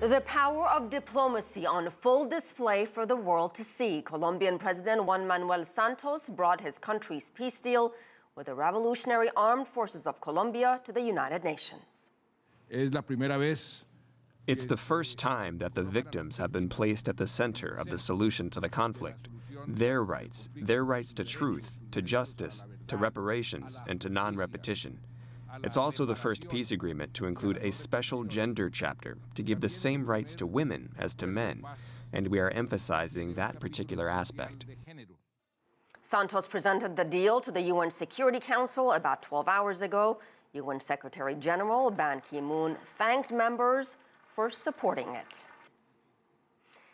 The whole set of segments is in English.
The power of diplomacy on full display for the world to see. Colombian President Juan Manuel Santos brought his country's peace deal with the Revolutionary Armed Forces of Colombia to the United Nations. It's the first time that the victims have been placed at the center of the solution to the conflict. Their rights to truth, to justice, to reparations, and to non-repetition. It's also the first peace agreement to include a special gender chapter to give the same rights to women as to men, and we are emphasizing that particular aspect. Santos presented the deal to the UN Security Council about 12 hours ago. UN Secretary General Ban Ki-moon thanked members for supporting it.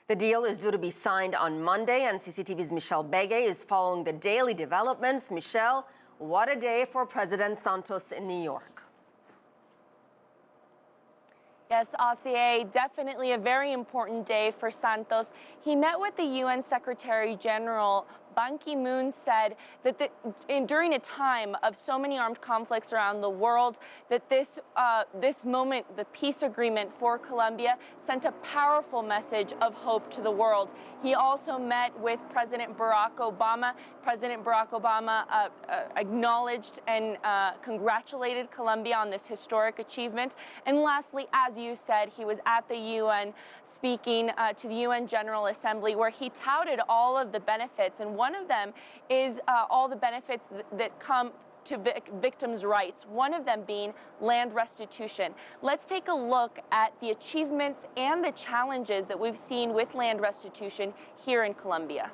The deal is due to be signed on Monday, and CCTV's Michelle Bege is following the daily developments. Michelle, what a day for President Santos in New York. Yes, Asier, definitely a very important day for Santos. He met with the UN Secretary General. Ban Ki-moon said that during a time of so many armed conflicts around the world, that this moment, the peace agreement for Colombia, sent a powerful message of hope to the world. He also met with President Barack Obama. President Barack Obama acknowledged and congratulated Colombia on this historic achievement. And lastly, as you said, he was at the UN speaking to the UN General Assembly, where he touted all of the benefits, and one of them is all the benefits that come to victims' rights, one of them being land restitution. Let's take a look at the achievements and the challenges that we've seen with land restitution here in Colombia.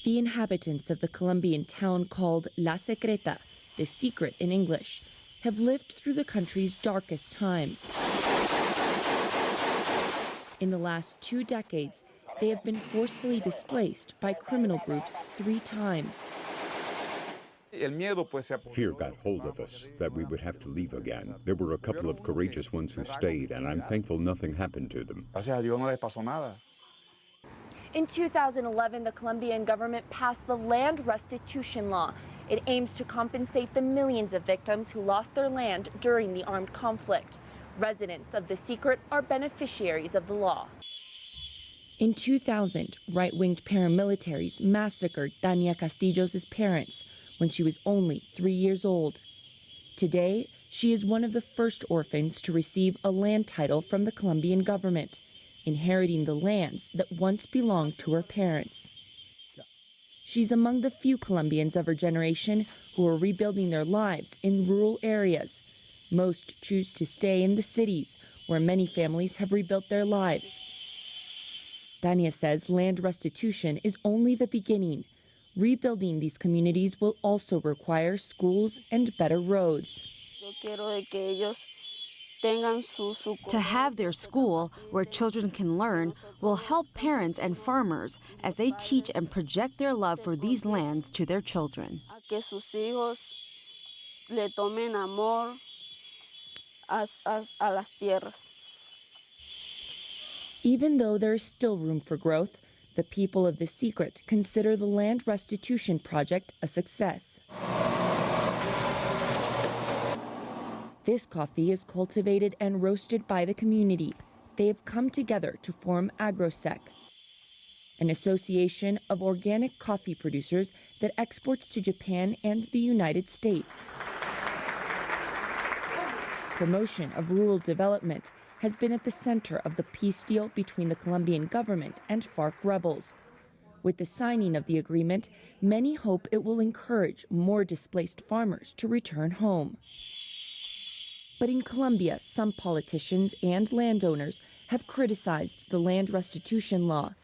The inhabitants of the Colombian town called La Secreta, the secret in English, have lived through the country's darkest times. In the last 2 decades, they have been forcefully displaced by criminal groups 3 times. Fear got hold of us that we would have to leave again. There were a couple of courageous ones who stayed, and I'm thankful nothing happened to them. In 2011, the Colombian government passed the land restitution law. It aims to compensate the millions of victims who lost their land during the armed conflict. Residents of the secret are beneficiaries of the law. In 2000, right-winged paramilitaries massacred Tania Castillo's parents when she was only 3 years old. Today, she is one of the first orphans to receive a land title from the Colombian government, inheriting the lands that once belonged to her parents. She's among the few Colombians of her generation who are rebuilding their lives in rural areas. Most choose to stay in the cities, where many families have rebuilt their lives. Tania says land restitution is only the beginning. Rebuilding these communities will also require schools and better roads. To have their school where children can learn will help parents and farmers as they teach and project their love for these lands to their children. Even though there is still room for growth, the people of the secret consider the land restitution project a success. This coffee is cultivated and roasted by the community. They have come together to form AgroSec, an association of organic coffee producers that exports to Japan and the United States. Promotion of rural development has been at the center of the peace deal between the Colombian government and FARC rebels. With the signing of the agreement, many hope it will encourage more displaced farmers to return home. But in Colombia, some politicians and landowners have criticized the land restitution law,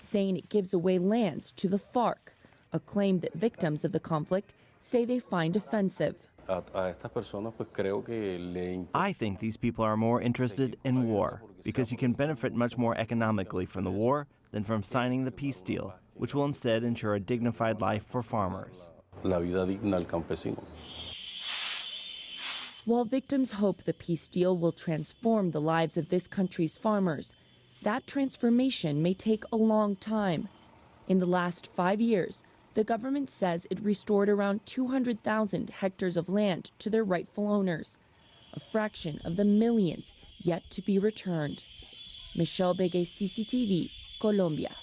saying it gives away lands to the FARC, a claim that victims of the conflict say they find offensive. I think these people are more interested in war, because you can benefit much more economically from the war than from signing the peace deal, which will instead ensure a dignified life for farmers. While victims hope the peace deal will transform the lives of this country's farmers, that transformation may take a long time. In the last 5 years, the government says it restored around 200,000 hectares of land to their rightful owners. a fraction of the millions yet to be returned. Michelle Begue, CCTV, Colombia.